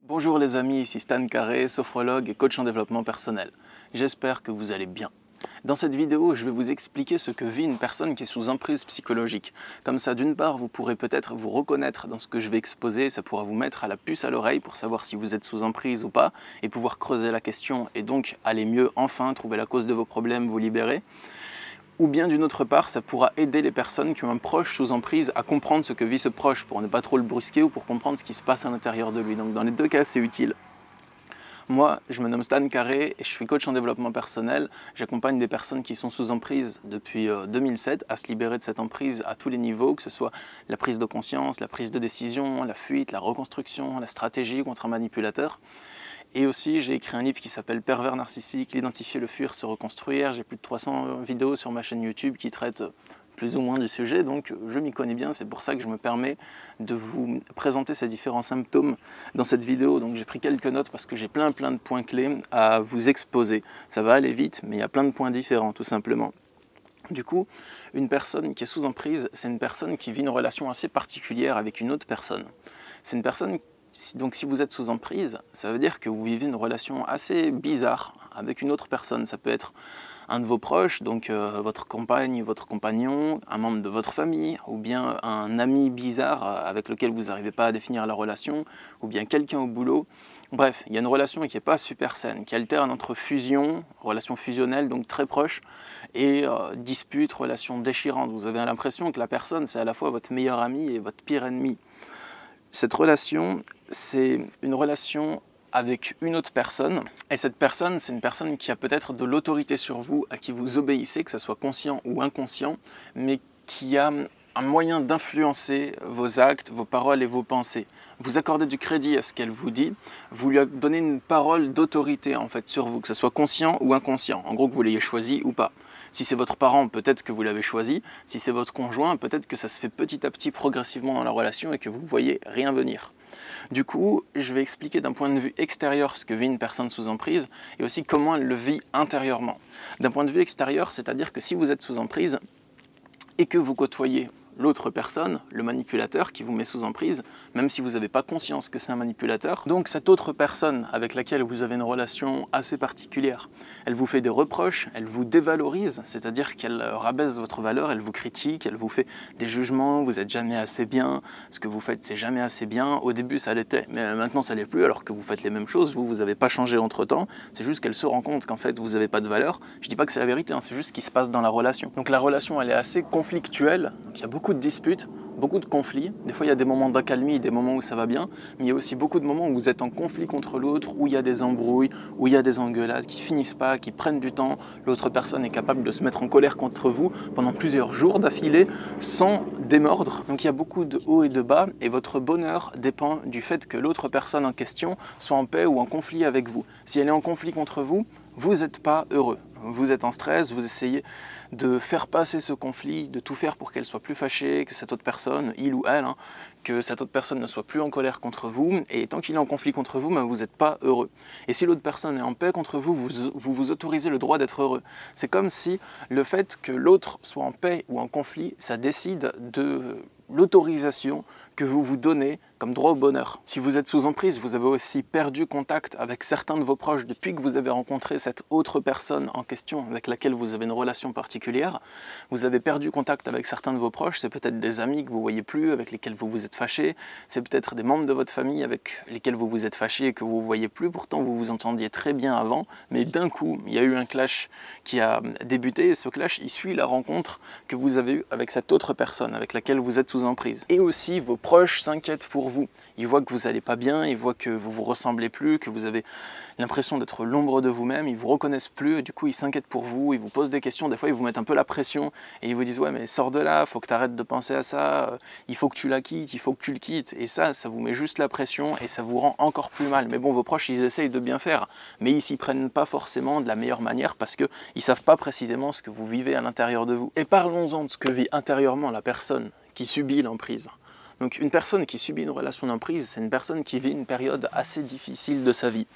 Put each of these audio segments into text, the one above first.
Bonjour les amis, ici Stan Carré, sophrologue et coach en développement personnel. J'espère que vous allez bien. Dans cette vidéo, je vais vous expliquer ce que vit une personne qui est sous emprise psychologique. Comme ça, d'une part, vous pourrez peut-être vous reconnaître dans ce que je vais exposer, ça pourra vous mettre à la puce à l'oreille pour savoir si vous êtes sous emprise ou pas, et pouvoir creuser la question et donc aller mieux, enfin, trouver la cause de vos problèmes, vous libérer. Ou bien d'une autre part, ça pourra aider les personnes qui ont un proche sous emprise à comprendre ce que vit ce proche pour ne pas trop le brusquer ou pour comprendre ce qui se passe à l'intérieur de lui. Donc dans les deux cas, c'est utile. Moi, je me nomme Stan Carré et je suis coach en développement personnel. J'accompagne des personnes qui sont sous emprise depuis 2007 à se libérer de cette emprise à tous les niveaux, que ce soit la prise de conscience, la prise de décision, la fuite, la reconstruction, la stratégie contre un manipulateur. Et aussi, j'ai écrit un livre qui s'appelle Pervers narcissique, l'identifier, le fuir, se reconstruire. J'ai plus de 300 vidéos sur ma chaîne YouTube qui traitent plus ou moins du sujet, donc je m'y connais bien. C'est pour ça que je me permets de vous présenter ces différents symptômes dans cette vidéo. Donc j'ai pris quelques notes parce que j'ai plein de points clés à vous exposer. Ça va aller vite, mais il y a plein de points différents, tout simplement. Du coup, une personne qui est sous emprise, c'est une personne qui vit une relation assez particulière avec une autre personne. C'est une personne. Donc si vous êtes sous emprise, ça veut dire que vous vivez une relation assez bizarre avec une autre personne. Ça peut être un de vos proches, donc votre compagne, votre compagnon, un membre de votre famille, ou bien un ami bizarre avec lequel vous n'arrivez pas à définir la relation, ou bien quelqu'un au boulot. Bref, il y a une relation qui n'est pas super saine, qui alterne entre fusion, relation fusionnelle, donc très proche, et dispute, relation déchirante. Vous avez l'impression que la personne, c'est à la fois votre meilleur ami et votre pire ennemi. Cette relation, c'est une relation avec une autre personne, et cette personne, c'est une personne qui a peut-être de l'autorité sur vous, à qui vous obéissez, que ce soit conscient ou inconscient, mais qui a un moyen d'influencer vos actes, vos paroles et vos pensées. Vous accordez du crédit à ce qu'elle vous dit, vous lui donnez une parole d'autorité en fait sur vous, que ce soit conscient ou inconscient, en gros que vous l'ayez choisi ou pas. Si c'est votre parent, peut-être que vous l'avez choisi. Si c'est votre conjoint, peut-être que ça se fait petit à petit, progressivement dans la relation et que vous ne voyez rien venir. Du coup, je vais expliquer d'un point de vue extérieur ce que vit une personne sous emprise et aussi comment elle le vit intérieurement. D'un point de vue extérieur, c'est-à-dire que si vous êtes sous emprise et que vous côtoyez l'autre personne, le manipulateur qui vous met sous emprise, même si vous n'avez pas conscience que c'est un manipulateur. Donc cette autre personne avec laquelle vous avez une relation assez particulière, elle vous fait des reproches, elle vous dévalorise, c'est-à-dire qu'elle rabaisse votre valeur, elle vous critique, elle vous fait des jugements, vous n'êtes jamais assez bien, ce que vous faites c'est jamais assez bien, au début ça l'était, mais maintenant ça l'est plus alors que vous faites les mêmes choses, vous n'avez pas changé entre temps, c'est juste qu'elle se rend compte qu'en fait vous n'avez pas de valeur. Je dis pas que c'est la vérité, c'est juste ce qui se passe dans la relation. Donc la relation elle est assez conflictuelle, donc il y a beaucoup de disputes, beaucoup de conflits. Des fois, il y a des moments d'accalmie, des moments où ça va bien, mais il y a aussi beaucoup de moments où vous êtes en conflit contre l'autre, où il y a des embrouilles, où il y a des engueulades qui finissent pas, qui prennent du temps. L'autre personne est capable de se mettre en colère contre vous pendant plusieurs jours d'affilée sans démordre. Donc il y a beaucoup de hauts et de bas, et votre bonheur dépend du fait que l'autre personne en question soit en paix ou en conflit avec vous. Si elle est en conflit contre vous, vous n'êtes pas heureux. Vous êtes en stress, vous essayez de faire passer ce conflit, de tout faire pour qu'elle soit plus fâchée, que cette autre personne, il ou elle, que cette autre personne ne soit plus en colère contre vous, et tant qu'il est en conflit contre vous, vous n'êtes pas heureux. Et si l'autre personne est en paix contre vous, vous autorisez le droit d'être heureux. C'est comme si le fait que l'autre soit en paix ou en conflit, ça décide de l'autorisation que vous vous donnez comme droit au bonheur. Si vous êtes sous emprise, vous avez aussi perdu contact avec certains de vos proches depuis que vous avez rencontré cette autre personne en question avec laquelle vous avez une relation particulière. Vous avez perdu contact avec certains de vos proches, c'est peut-être des amis que vous ne voyez plus, avec lesquels vous vous êtes fâché, c'est peut-être des membres de votre famille avec lesquels vous vous êtes fâché et que vous ne voyez plus, pourtant vous vous entendiez très bien avant, mais d'un coup, il y a eu un clash qui a débuté et ce clash, il suit la rencontre que vous avez eue avec cette autre personne avec laquelle vous êtes sous emprise. Et aussi, vos proches s'inquiètent pour vous. Ils voient que vous n'allez pas bien, ils voient que vous ne vous ressemblez plus, que vous avez l'impression d'être l'ombre de vous-même, ils ne vous reconnaissent plus, et du coup ils s'inquiètent pour vous, ils vous posent des questions, des fois ils vous mettent un peu la pression, et ils vous disent « ouais mais sors de là, il faut que tu arrêtes de penser à ça, il faut que tu la quittes, il faut que tu le quittes », et ça vous met juste la pression, et ça vous rend encore plus mal. Mais bon, vos proches ils essayent de bien faire, mais ils s'y prennent pas forcément de la meilleure manière, parce qu'ils ne savent pas précisément ce que vous vivez à l'intérieur de vous. Et parlons-en de ce que vit intérieurement la personne qui subit l'emprise. Donc une personne qui subit une relation d'emprise, c'est une personne qui vit une période assez difficile de sa vie.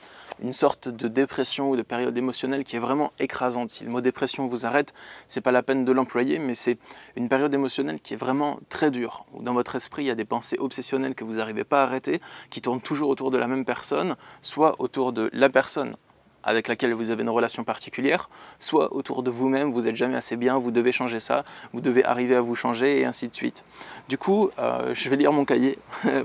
Une sorte de dépression ou de période émotionnelle qui est vraiment écrasante. Si le mot dépression vous arrête, c'est pas la peine de l'employer, mais c'est une période émotionnelle qui est vraiment très dure. Où dans votre esprit, il y a des pensées obsessionnelles que vous n'arrivez pas à arrêter, qui tournent toujours autour de la même personne, soit autour de la personne avec laquelle vous avez une relation particulière, soit autour de vous-même, vous n'êtes jamais assez bien, vous devez changer ça, vous devez arriver à vous changer, et ainsi de suite. Du coup, je vais lire mon cahier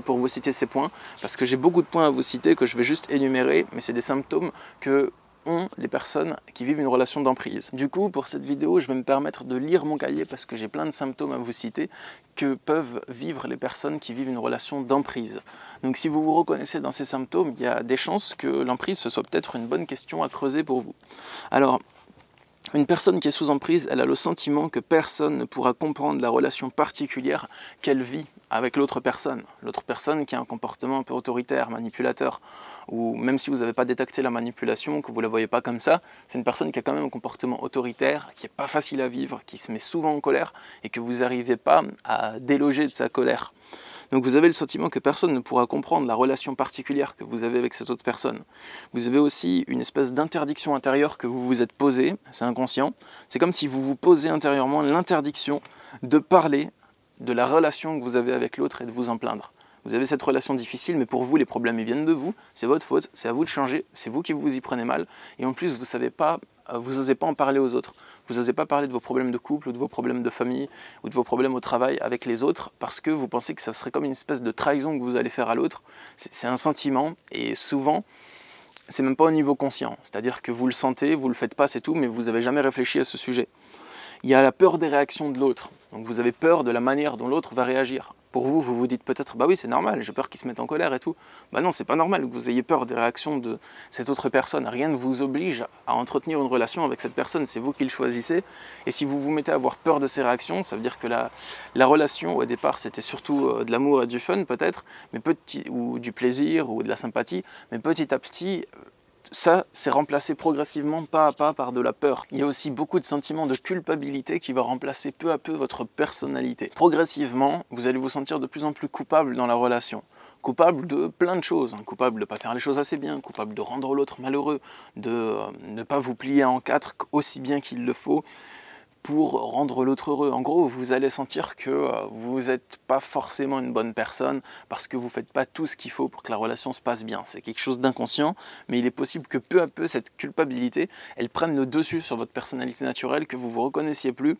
pour vous citer ces points, parce que j'ai beaucoup de points à vous citer que je vais juste énumérer, mais c'est des symptômes que ont les personnes qui vivent une relation d'emprise. Du coup, pour cette vidéo, je vais me permettre de lire mon cahier parce que j'ai plein de symptômes à vous citer que peuvent vivre les personnes qui vivent une relation d'emprise. Donc si vous vous reconnaissez dans ces symptômes, il y a des chances que l'emprise ce soit peut-être une bonne question à creuser pour vous. Alors, une personne qui est sous emprise, elle a le sentiment que personne ne pourra comprendre la relation particulière qu'elle vit avec l'autre personne. L'autre personne qui a un comportement un peu autoritaire, manipulateur, ou même si vous n'avez pas détecté la manipulation, que vous ne la voyez pas comme ça, c'est une personne qui a quand même un comportement autoritaire, qui n'est pas facile à vivre, qui se met souvent en colère, et que vous n'arrivez pas à déloger de sa colère. Donc vous avez le sentiment que personne ne pourra comprendre la relation particulière que vous avez avec cette autre personne. Vous avez aussi une espèce d'interdiction intérieure que vous vous êtes posée, c'est inconscient. C'est comme si vous vous posez intérieurement l'interdiction de parler de la relation que vous avez avec l'autre et de vous en plaindre. Vous avez cette relation difficile, mais pour vous, les problèmes ils viennent de vous, c'est votre faute, c'est à vous de changer, c'est vous qui vous y prenez mal, et en plus, vous savez pas, vous n'osez pas en parler aux autres. Vous n'osez pas parler de vos problèmes de couple, ou de vos problèmes de famille, ou de vos problèmes au travail avec les autres, parce que vous pensez que ça serait comme une espèce de trahison que vous allez faire à l'autre. C'est un sentiment, et souvent, c'est même pas au niveau conscient. C'est-à-dire que vous le sentez, vous le faites pas, c'est tout, mais vous n'avez jamais réfléchi à ce sujet. Il y a la peur des réactions de l'autre. Donc vous avez peur de la manière dont l'autre va réagir. Pour vous, vous vous dites peut-être, bah oui, c'est normal, j'ai peur qu'il se mette en colère et tout. Bah non, c'est pas normal que vous ayez peur des réactions de cette autre personne. Rien ne vous oblige à entretenir une relation avec cette personne, c'est vous qui le choisissez. Et si vous vous mettez à avoir peur de ces réactions, ça veut dire que la relation, au départ, c'était surtout de l'amour et du fun peut-être, ou du plaisir, ou de la sympathie, mais petit à petit, ça, c'est remplacé progressivement, pas à pas, par de la peur. Il y a aussi beaucoup de sentiments de culpabilité qui va remplacer peu à peu votre personnalité. Progressivement, vous allez vous sentir de plus en plus coupable dans la relation. Coupable de plein de choses. Coupable de ne pas faire les choses assez bien, coupable de rendre l'autre malheureux, de ne pas vous plier en quatre aussi bien qu'il le faut pour rendre l'autre heureux. En gros, vous allez sentir que vous n'êtes pas forcément une bonne personne parce que vous ne faites pas tout ce qu'il faut pour que la relation se passe bien. C'est quelque chose d'inconscient, mais il est possible que peu à peu, cette culpabilité, elle prenne le dessus sur votre personnalité naturelle, que vous ne vous reconnaissiez plus,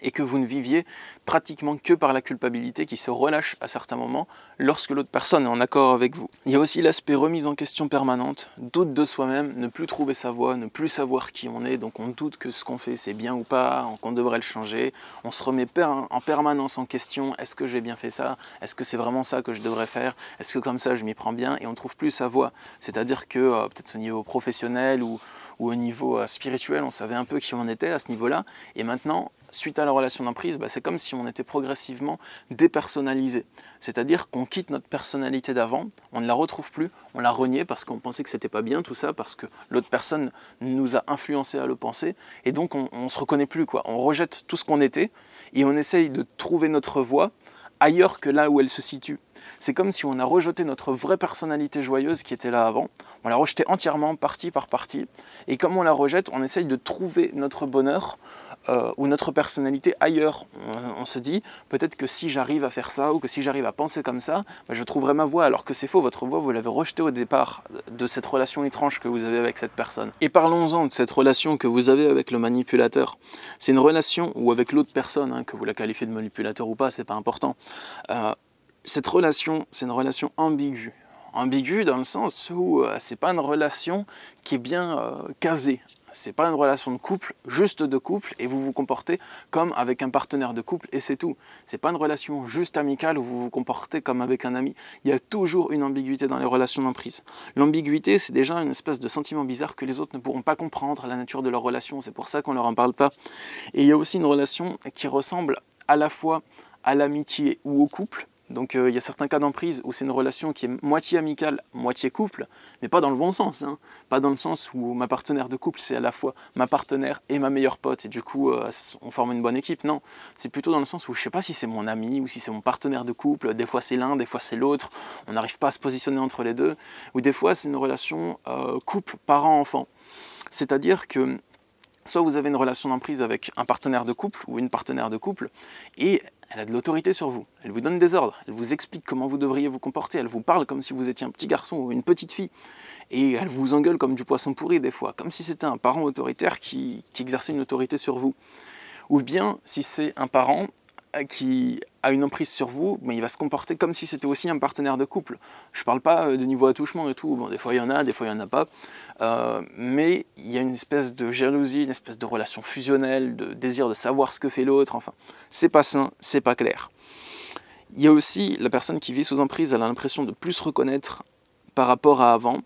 et que vous ne viviez pratiquement que par la culpabilité qui se relâche à certains moments lorsque l'autre personne est en accord avec vous. Il y a aussi l'aspect remise en question permanente, doute de soi-même, ne plus trouver sa voie, ne plus savoir qui on est, donc on doute que ce qu'on fait c'est bien ou pas, qu'on devrait le changer, on se remet en permanence en question, est-ce que j'ai bien fait ça, est-ce que c'est vraiment ça que je devrais faire, est-ce que comme ça je m'y prends bien, et on ne trouve plus sa voie. C'est-à-dire que peut-être au niveau professionnel ou au niveau spirituel, on savait un peu qui on était à ce niveau-là, et maintenant, suite à la relation d'emprise, c'est comme si on était progressivement dépersonnalisé. C'est-à-dire qu'on quitte notre personnalité d'avant, on ne la retrouve plus, on l'a reniée parce qu'on pensait que c'était pas bien tout ça, parce que l'autre personne nous a influencé à le penser, et donc on se reconnaît plus, quoi. On rejette tout ce qu'on était, et on essaye de trouver notre voie ailleurs que là où elle se situe. C'est comme si on a rejeté notre vraie personnalité joyeuse qui était là avant, on l'a rejetée entièrement, partie par partie, et comme on la rejette, on essaye de trouver notre bonheur ou notre personnalité ailleurs. On se dit, peut-être que si j'arrive à faire ça, ou que si j'arrive à penser comme ça, je trouverai ma voie, alors que c'est faux, votre voie, vous l'avez rejetée au départ de cette relation étrange que vous avez avec cette personne. Et parlons-en de cette relation que vous avez avec le manipulateur. C'est une relation, ou avec l'autre personne, que vous la qualifiez de manipulateur ou pas, c'est pas important. Cette relation, c'est une relation ambiguë. Ambiguë dans le sens où c'est pas une relation qui est bien casée. C'est pas une relation de couple, juste de couple, et vous vous comportez comme avec un partenaire de couple, et c'est tout. C'est pas une relation juste amicale où vous vous comportez comme avec un ami. Il y a toujours une ambiguïté dans les relations d'emprise. L'ambiguïté, c'est déjà une espèce de sentiment bizarre que les autres ne pourront pas comprendre la nature de leur relation. C'est pour ça qu'on leur en parle pas. Et il y a aussi une relation qui ressemble à la fois à l'amitié ou au couple, Donc il y a certains cas d'emprise où c'est une relation qui est moitié amicale, moitié couple, mais pas dans le bon sens, hein. Pas dans le sens où ma partenaire de couple c'est à la fois ma partenaire et ma meilleure pote et du coup on forme une bonne équipe, non. C'est plutôt dans le sens où je sais pas si c'est mon ami ou si c'est mon partenaire de couple, des fois c'est l'un, des fois c'est l'autre, on n'arrive pas à se positionner entre les deux, ou des fois c'est une relation couple, parent-enfant. C'est-à-dire que soit vous avez une relation d'emprise avec un partenaire de couple ou une partenaire de couple et elle a de l'autorité sur vous, elle vous donne des ordres, elle vous explique comment vous devriez vous comporter, elle vous parle comme si vous étiez un petit garçon ou une petite fille et elle vous engueule comme du poisson pourri des fois, comme si c'était un parent autoritaire qui exerçait une autorité sur vous. Ou bien si c'est un parent qui a une emprise sur vous, mais il va se comporter comme si c'était aussi un partenaire de couple. Je ne parle pas de niveau attouchement et tout, bon, des fois il y en a, des fois il n'y en a pas, mais il y a une espèce de jalousie, une espèce de relation fusionnelle, de désir de savoir ce que fait l'autre, enfin, c'est pas sain, c'est pas clair. Il y a aussi la personne qui vit sous emprise, elle a l'impression de plus se reconnaître par rapport à avant.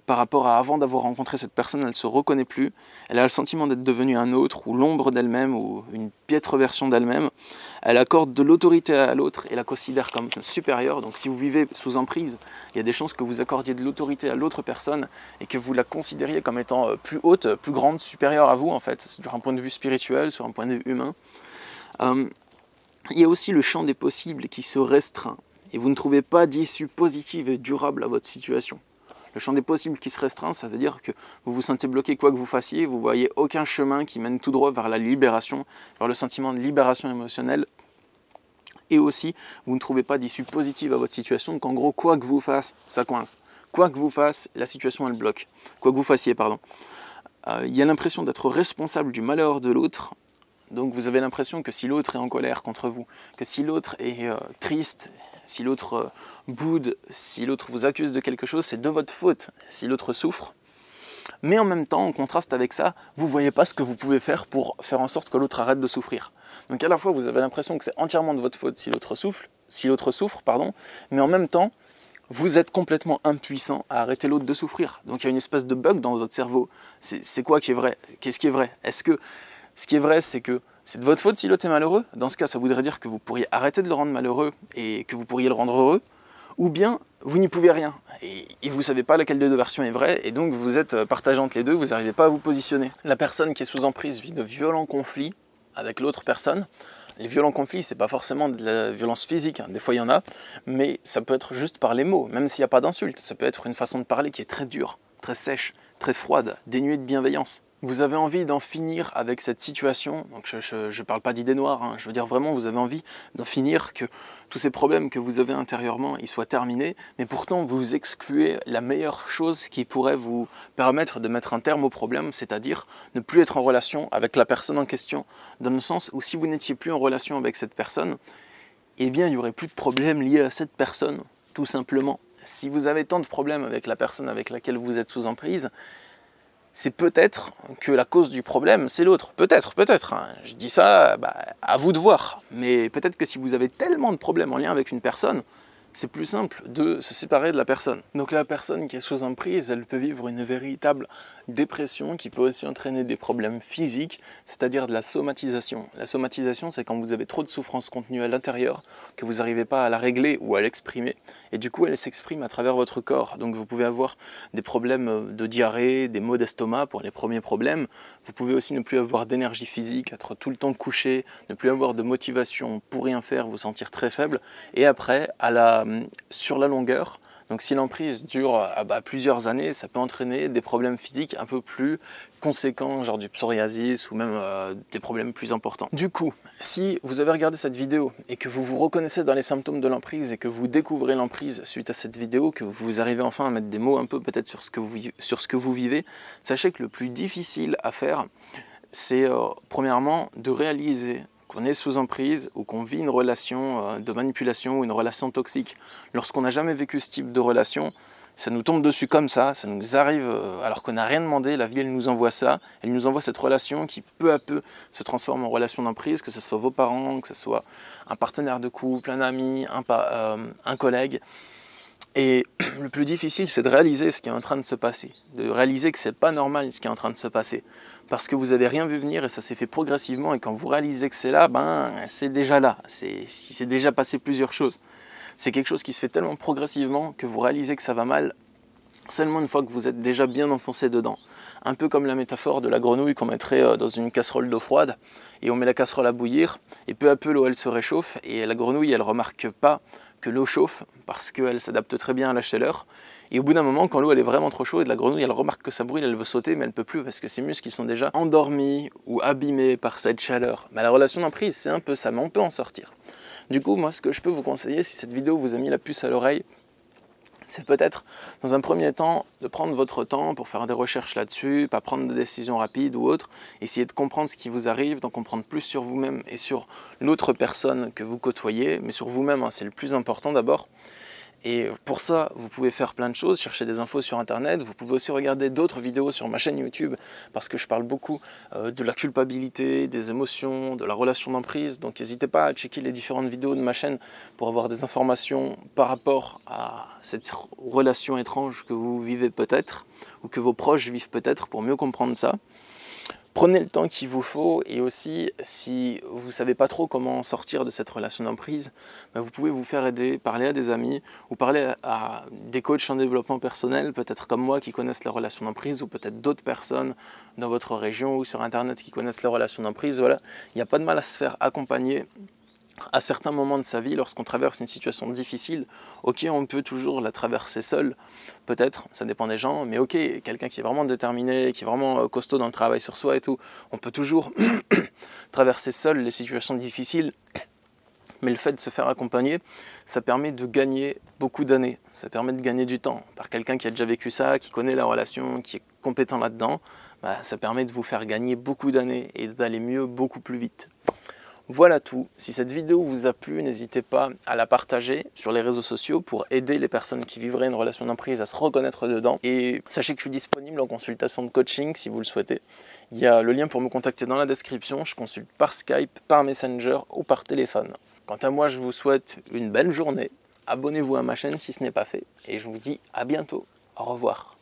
Par rapport à avant d'avoir rencontré cette personne, elle ne se reconnaît plus, elle a le sentiment d'être devenue un autre, ou l'ombre d'elle-même, ou une piètre version d'elle-même. Elle accorde de l'autorité à l'autre et la considère comme supérieure. Donc si vous vivez sous emprise, il y a des chances que vous accordiez de l'autorité à l'autre personne et que vous la considériez comme étant plus haute, plus grande, supérieure à vous en fait, sur un point de vue spirituel, sur un point de vue humain. Il y a aussi le champ des possibles qui se restreint et vous ne trouvez pas d'issue positive et durable à votre situation. Le champ des possibles qui se restreint, ça veut dire que vous vous sentez bloqué quoi que vous fassiez, vous ne voyez aucun chemin qui mène tout droit vers la libération, vers le sentiment de libération émotionnelle. Et aussi, vous ne trouvez pas d'issue positive à votre situation, donc en gros, quoi que vous fassiez, ça coince. Quoi que vous fassiez, la situation elle bloque. Quoi que vous fassiez, pardon. Il y a l'impression d'être responsable du malheur de l'autre. Donc vous avez l'impression que si l'autre est en colère contre vous, que si l'autre est triste, si l'autre boude, si l'autre vous accuse de quelque chose, c'est de votre faute si l'autre souffre. Mais en même temps, en contraste avec ça, vous ne voyez pas ce que vous pouvez faire pour faire en sorte que l'autre arrête de souffrir. Donc à la fois, vous avez l'impression que c'est entièrement de votre faute si l'autre souffre, mais en même temps, vous êtes complètement impuissant à arrêter l'autre de souffrir. Donc il y a une espèce de bug dans votre cerveau. C'est quoi qui est vrai? Qu'est-ce qui est vrai? Est-ce que ce qui est vrai, c'est que c'est de votre faute si l'autre est malheureux? Dans ce cas, ça voudrait dire que vous pourriez arrêter de le rendre malheureux et que vous pourriez le rendre heureux. Ou bien, vous n'y pouvez rien. Et vous ne savez pas laquelle des deux versions est vraie, et donc vous êtes partagé entre les deux, vous n'arrivez pas à vous positionner. La personne qui est sous emprise vit de violents conflits avec l'autre personne. Les violents conflits, c'est pas forcément de la violence physique, hein. Des fois il y en a, mais ça peut être juste par les mots, même s'il n'y a pas d'insulte. Ça peut être une façon de parler qui est très dure, très sèche, très froide, dénuée de bienveillance. Vous avez envie d'en finir avec cette situation, donc je ne parle pas d'idées noires, hein. Je veux dire vraiment vous avez envie d'en finir, que tous ces problèmes que vous avez intérieurement, ils soient terminés, mais pourtant vous excluez la meilleure chose qui pourrait vous permettre de mettre un terme au problème, c'est-à-dire ne plus être en relation avec la personne en question, dans le sens où si vous n'étiez plus en relation avec cette personne, eh bien il n'y aurait plus de problèmes liés à cette personne, tout simplement. Si vous avez tant de problèmes avec la personne avec laquelle vous êtes sous emprise, c'est peut-être que la cause du problème, c'est l'autre. Peut-être, hein. Je dis ça, à vous de voir. Mais peut-être que si vous avez tellement de problèmes en lien avec une personne, c'est plus simple de se séparer de la personne. Donc la personne qui est sous emprise, elle peut vivre une véritable dépression qui peut aussi entraîner des problèmes physiques, c'est-à-dire de la somatisation. La somatisation, c'est quand vous avez trop de souffrance contenue à l'intérieur, que vous n'arrivez pas à la régler ou à l'exprimer, et du coup elle s'exprime à travers votre corps. Donc vous pouvez avoir des problèmes de diarrhée, des maux d'estomac pour les premiers problèmes. Vous pouvez aussi ne plus avoir d'énergie physique, être tout le temps couché, ne plus avoir de motivation pour rien faire, vous sentir très faible, et après, sur la longueur, donc si l'emprise dure plusieurs années, ça peut entraîner des problèmes physiques un peu plus conséquents, genre du psoriasis ou même des problèmes plus importants. Du coup, si vous avez regardé cette vidéo et que vous vous reconnaissez dans les symptômes de l'emprise et que vous découvrez l'emprise suite à cette vidéo, que vous arrivez enfin à mettre des mots un peu peut-être sur ce que vous vivez, sachez que le plus difficile à faire, c'est premièrement de réaliser qu'on est sous emprise ou qu'on vit une relation de manipulation ou une relation toxique. Lorsqu'on n'a jamais vécu ce type de relation, ça nous tombe dessus comme ça nous arrive alors qu'on n'a rien demandé, la vie elle nous envoie ça, elle nous envoie cette relation qui peu à peu se transforme en relation d'emprise, que ce soit vos parents, que ce soit un partenaire de couple, un ami, un collègue. Et le plus difficile, c'est de réaliser ce qui est en train de se passer, de réaliser que c'est pas normal ce qui est en train de se passer, parce que vous n'avez rien vu venir et ça s'est fait progressivement, et quand vous réalisez que c'est là, c'est déjà là, il s'est déjà passé plusieurs choses. C'est quelque chose qui se fait tellement progressivement que vous réalisez que ça va mal seulement une fois que vous êtes déjà bien enfoncé dedans. Un peu comme la métaphore de la grenouille qu'on mettrait dans une casserole d'eau froide et on met la casserole à bouillir et peu à peu l'eau elle se réchauffe et la grenouille elle remarque pas que l'eau chauffe parce qu'elle s'adapte très bien à la chaleur et au bout d'un moment quand l'eau elle est vraiment trop chaude, la grenouille elle remarque que ça brûle, elle veut sauter mais elle peut plus parce que ses muscles ils sont déjà endormis ou abîmés par cette chaleur. Mais la relation d'emprise c'est un peu ça, mais on peut en sortir. Du coup moi ce que je peux vous conseiller si cette vidéo vous a mis la puce à l'oreille, c'est peut-être, dans un premier temps, de prendre votre temps pour faire des recherches là-dessus, pas prendre de décisions rapides ou autres, essayer de comprendre ce qui vous arrive, d'en comprendre plus sur vous-même et sur l'autre personne que vous côtoyez, mais sur vous-même, hein, c'est le plus important d'abord. Et pour ça, vous pouvez faire plein de choses, chercher des infos sur internet, vous pouvez aussi regarder d'autres vidéos sur ma chaîne YouTube parce que je parle beaucoup de la culpabilité, des émotions, de la relation d'emprise, donc n'hésitez pas à checker les différentes vidéos de ma chaîne pour avoir des informations par rapport à cette relation étrange que vous vivez peut-être ou que vos proches vivent peut-être pour mieux comprendre ça. Prenez le temps qu'il vous faut et aussi si vous ne savez pas trop comment sortir de cette relation d'emprise, vous pouvez vous faire aider, parler à des amis ou parler à des coachs en développement personnel, peut-être comme moi qui connaissent la relation d'emprise ou peut-être d'autres personnes dans votre région ou sur internet qui connaissent la relation d'emprise. Voilà, il n'y a pas de mal à se faire accompagner. À certains moments de sa vie, lorsqu'on traverse une situation difficile, ok, on peut toujours la traverser seul, peut-être, ça dépend des gens, mais ok, quelqu'un qui est vraiment déterminé, qui est vraiment costaud dans le travail sur soi et tout, on peut toujours traverser seul les situations difficiles, mais le fait de se faire accompagner, ça permet de gagner beaucoup d'années, ça permet de gagner du temps, par quelqu'un qui a déjà vécu ça, qui connaît la relation, qui est compétent là-dedans, ça permet de vous faire gagner beaucoup d'années et d'aller mieux beaucoup plus vite. Voilà tout. Si cette vidéo vous a plu, n'hésitez pas à la partager sur les réseaux sociaux pour aider les personnes qui vivraient une relation d'emprise à se reconnaître dedans. Et sachez que je suis disponible en consultation de coaching si vous le souhaitez. Il y a le lien pour me contacter dans la description. Je consulte par Skype, par Messenger ou par téléphone. Quant à moi, je vous souhaite une belle journée. Abonnez-vous à ma chaîne si ce n'est pas fait. Et je vous dis à bientôt. Au revoir.